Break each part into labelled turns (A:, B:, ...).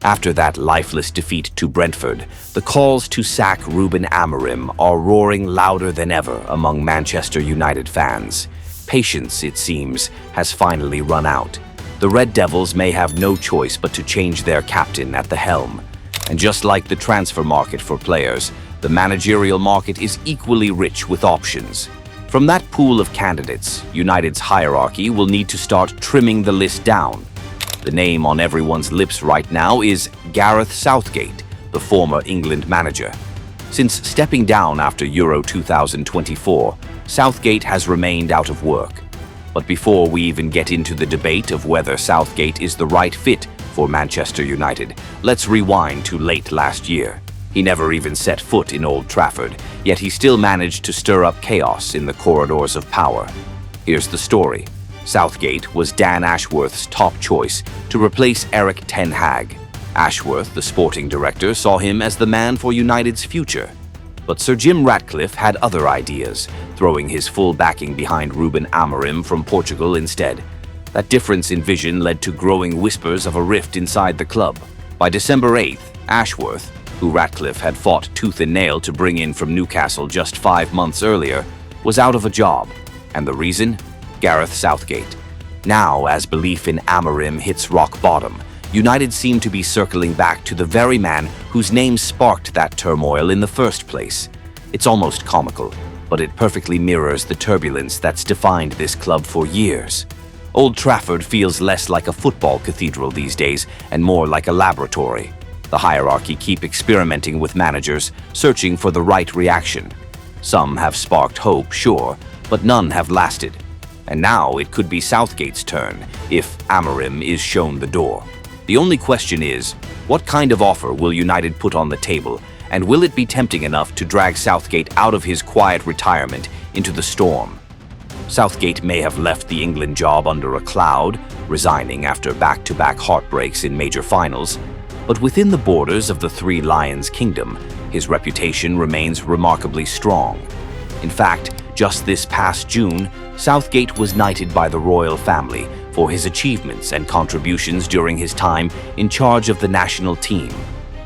A: After that lifeless defeat to Brentford, the calls to sack Ruben Amorim are roaring louder than ever among Manchester United fans. Patience, it seems, has finally run out. The Red Devils may have no choice but to change their captain at the helm. And just like the transfer market for players, the managerial market is equally rich with options. From that pool of candidates, United's hierarchy will need to start trimming the list down. The name on everyone's lips right now is Gareth Southgate, the former England manager. Since stepping down after Euro 2024, Southgate has remained out of work. But before we even get into the debate of whether Southgate is the right fit for Manchester United, let's rewind to late last year. He never even set foot in Old Trafford, yet he still managed to stir up chaos in the corridors of power. Here's the story. Southgate was Dan Ashworth's top choice to replace Erik ten Hag. Ashworth, the sporting director, saw him as the man for United's future. But Sir Jim Ratcliffe had other ideas, throwing his full backing behind Ruben Amorim from Portugal instead. That difference in vision led to growing whispers of a rift inside the club. By December 8th, Ashworth, who Ratcliffe had fought tooth and nail to bring in from Newcastle just 5 months earlier, was out of a job. And the reason? Gareth Southgate. Now, as belief in Amorim hits rock bottom, United seem to be circling back to the very man whose name sparked that turmoil in the first place. It's almost comical, but it perfectly mirrors the turbulence that's defined this club for years. Old Trafford feels less like a football cathedral these days and more like a laboratory. The hierarchy keep experimenting with managers, searching for the right reaction. Some have sparked hope, sure, but none have lasted. And now it could be Southgate's turn if Amorim is shown the door. The only question is, what kind of offer will United put on the table, and will it be tempting enough to drag Southgate out of his quiet retirement into the storm? Southgate may have left the England job under a cloud, resigning after back-to-back heartbreaks in major finals, but within the borders of the Three Lions Kingdom, his reputation remains remarkably strong. In fact, just this past June, Southgate was knighted by the royal family for his achievements and contributions during his time in charge of the national team.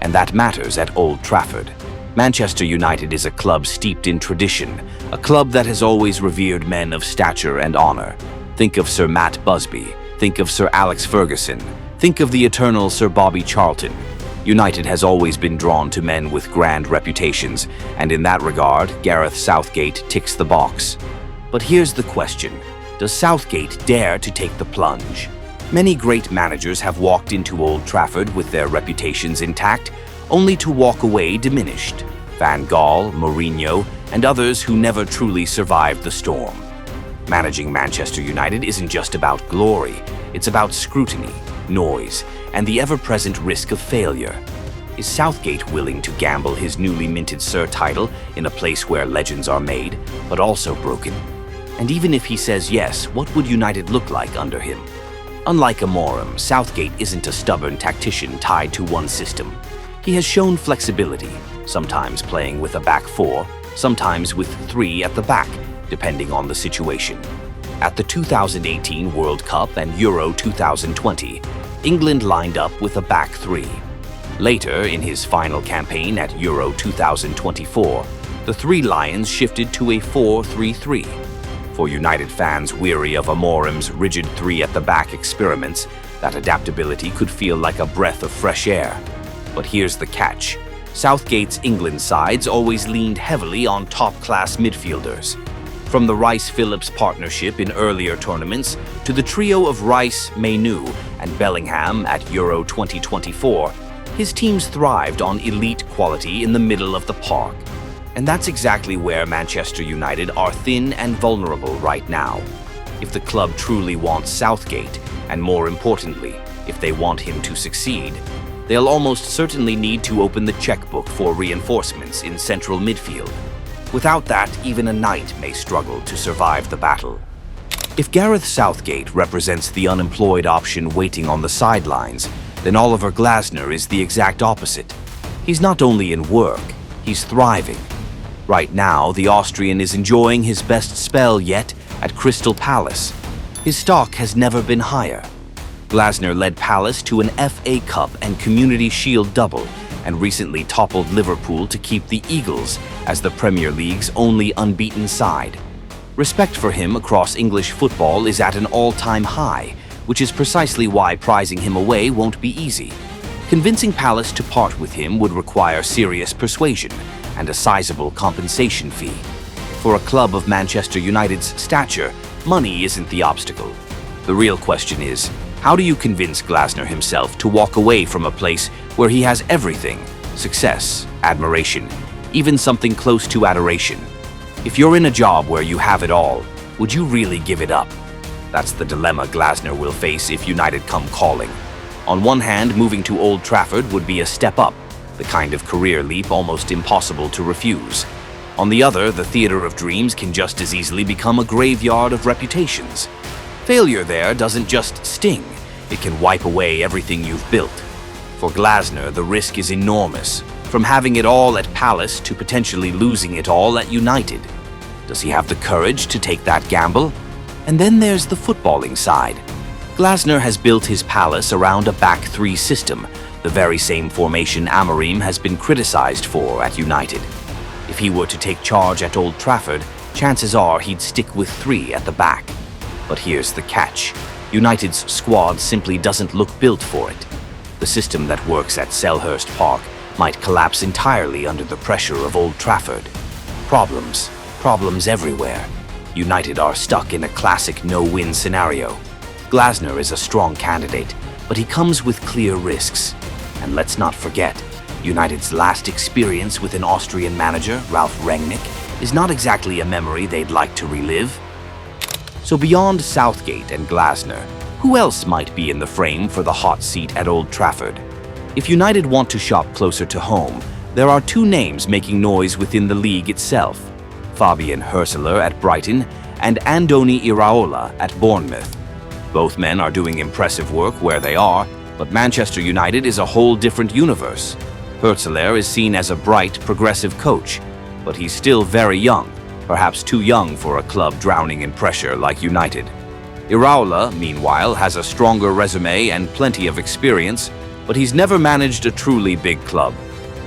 A: And that matters at Old Trafford. Manchester United is a club steeped in tradition, a club that has always revered men of stature and honor. Think of Sir Matt Busby, think of Sir Alex Ferguson, think of the eternal Sir Bobby Charlton. United has always been drawn to men with grand reputations, and in that regard, Gareth Southgate ticks the box. But here's the question. Does Southgate dare to take the plunge? Many great managers have walked into Old Trafford with their reputations intact, only to walk away diminished. Van Gaal, Mourinho, and others who never truly survived the storm. Managing Manchester United isn't just about glory, it's about scrutiny, noise, and the ever-present risk of failure. Is Southgate willing to gamble his newly minted Sir title in a place where legends are made, but also broken? And even if he says yes, what would United look like under him? Unlike Amorim, Southgate isn't a stubborn tactician tied to one system. He has shown flexibility, sometimes playing with a back four, sometimes with three at the back, depending on the situation. At the 2018 World Cup and Euro 2020, England lined up with a back three. Later, in his final campaign at Euro 2024, the Three Lions shifted to a 4-3-3. For United fans weary of Amorim's rigid three-at-the-back experiments, that adaptability could feel like a breath of fresh air. But here's the catch. Southgate's England sides always leaned heavily on top-class midfielders. From the Rice-Phillips partnership in earlier tournaments to the trio of Rice, Mainu, and Bellingham at Euro 2024, his teams thrived on elite quality in the middle of the park. And that's exactly where Manchester United are thin and vulnerable right now. If the club truly wants Southgate, and more importantly, if they want him to succeed, they'll almost certainly need to open the checkbook for reinforcements in central midfield. Without that, even a knight may struggle to survive the battle. If Gareth Southgate represents the unemployed option waiting on the sidelines, then Oliver Glasner is the exact opposite. He's not only in work, he's thriving. Right now, the Austrian is enjoying his best spell yet at Crystal Palace. His stock has never been higher. Glasner led Palace to an FA Cup and Community Shield double, and recently toppled Liverpool to keep the Eagles as the Premier League's only unbeaten side. Respect for him across English football is at an all-time high, which is precisely why prizing him away won't be easy. Convincing Palace to part with him would require serious persuasion and a sizable compensation fee. For a club of Manchester United's stature, money isn't the obstacle. The real question is, how do you convince Glasner himself to walk away from a place where he has everything: success, admiration, even something close to adoration? If you're in a job where you have it all, would you really give it up? That's the dilemma Glasner will face if United come calling. On one hand, moving to Old Trafford would be a step up, the kind of career leap almost impossible to refuse. On the other, the theater of dreams can just as easily become a graveyard of reputations. Failure there doesn't just sting, it can wipe away everything you've built. For Glasner, the risk is enormous, from having it all at Palace to potentially losing it all at United. Does he have the courage to take that gamble? And then there's the footballing side. Glasner has built his Palace around a back three system, the very same formation Amorim has been criticized for at United. If he were to take charge at Old Trafford, chances are he'd stick with three at the back. But here's the catch. United's squad simply doesn't look built for it. The system that works at Selhurst Park might collapse entirely under the pressure of Old Trafford. Problems everywhere. United are stuck in a classic no-win scenario. Glasner is a strong candidate, but he comes with clear risks. And let's not forget, United's last experience with an Austrian manager, Ralf Rangnick, is not exactly a memory they'd like to relive. So beyond Southgate and Glasner, who else might be in the frame for the hot seat at Old Trafford? If United want to shop closer to home, there are two names making noise within the league itself: Fabian Hürzeler at Brighton and Andoni Iraola at Bournemouth. Both men are doing impressive work where they are, but Manchester United is a whole different universe. Hürzeler is seen as a bright, progressive coach, but he's still very young, perhaps too young for a club drowning in pressure like United. Iraola, meanwhile, has a stronger resume and plenty of experience, but he's never managed a truly big club.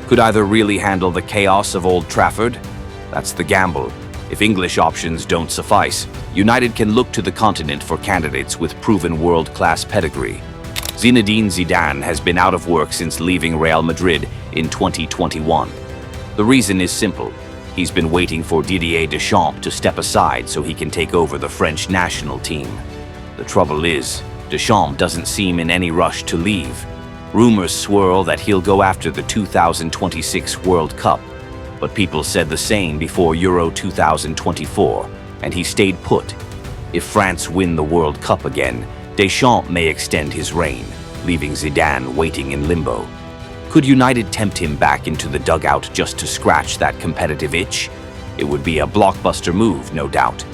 A: Could either really handle the chaos of Old Trafford? That's the gamble. If English options don't suffice, United can look to the continent for candidates with proven world-class pedigree. Zinedine Zidane has been out of work since leaving Real Madrid in 2021. The reason is simple. He's been waiting for Didier Deschamps to step aside so he can take over the French national team. The trouble is, Deschamps doesn't seem in any rush to leave. Rumors swirl that he'll go after the 2026 World Cup, but people said the same before Euro 2024, and he stayed put. If France win the World Cup again, Deschamps may extend his reign, leaving Zidane waiting in limbo. Could United tempt him back into the dugout just to scratch that competitive itch? It would be a blockbuster move, no doubt.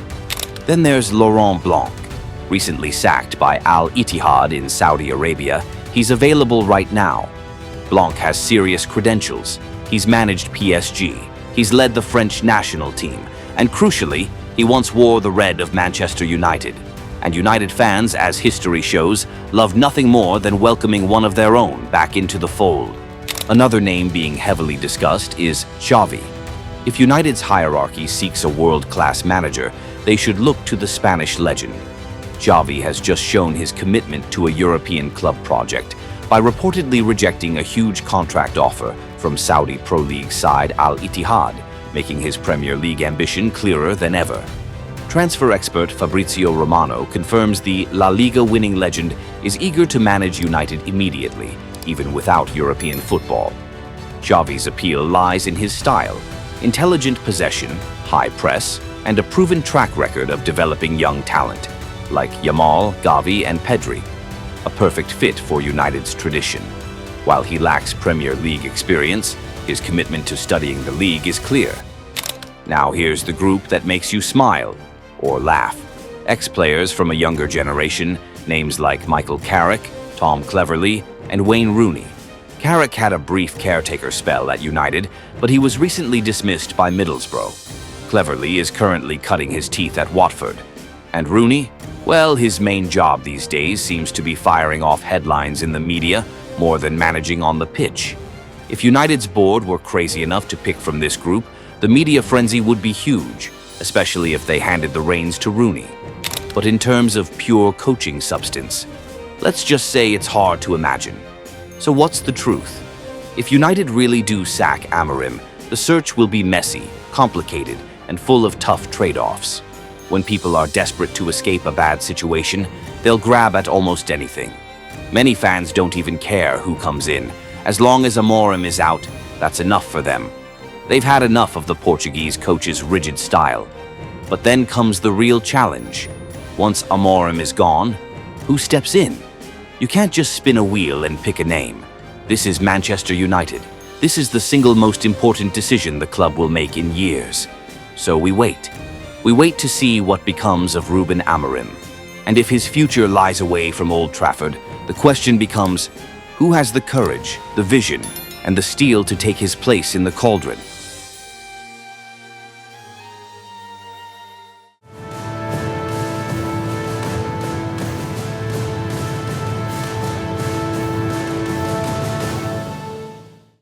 A: Then there's Laurent Blanc. Recently sacked by Al Ittihad in Saudi Arabia, he's available right now. Blanc has serious credentials. He's managed PSG, he's led the French national team, and crucially, he once wore the red of Manchester United. And United fans, as history shows, love nothing more than welcoming one of their own back into the fold. Another name being heavily discussed is Xavi. If United's hierarchy seeks a world-class manager, they should look to the Spanish legend. Xavi has just shown his commitment to a European club project by reportedly rejecting a huge contract offer from Saudi Pro League side Al Ittihad, making his Premier League ambition clearer than ever. Transfer expert Fabrizio Romano confirms the La Liga winning legend is eager to manage United immediately, even without European football. Xavi's appeal lies in his style: intelligent possession, high press, and a proven track record of developing young talent, like Yamal, Gavi, and Pedri. A perfect fit for United's tradition. While he lacks Premier League experience, his commitment to studying the league is clear. Now here's the group that makes you smile or laugh. Ex-players from a younger generation, names like Michael Carrick, Tom Cleverley, and Wayne Rooney. Carrick had a brief caretaker spell at United, but he was recently dismissed by Middlesbrough. Cleverley is currently cutting his teeth at Watford. And Rooney? Well, his main job these days seems to be firing off headlines in the media more than managing on the pitch. If United's board were crazy enough to pick from this group, the media frenzy would be huge, especially if they handed the reins to Rooney. But in terms of pure coaching substance, let's just say it's hard to imagine. So what's the truth? If United really do sack Amorim, the search will be messy, complicated, and full of tough trade-offs. When people are desperate to escape a bad situation, they'll grab at almost anything. Many fans don't even care who comes in. As long as Amorim is out, that's enough for them. They've had enough of the Portuguese coach's rigid style. But then comes the real challenge. Once Amorim is gone, who steps in? You can't just spin a wheel and pick a name. This is Manchester United. This is the single most important decision the club will make in years. So we wait. We wait to see what becomes of Ruben Amorim. And if his future lies away from Old Trafford, the question becomes, who has the courage, the vision, and the steel to take his place in the cauldron?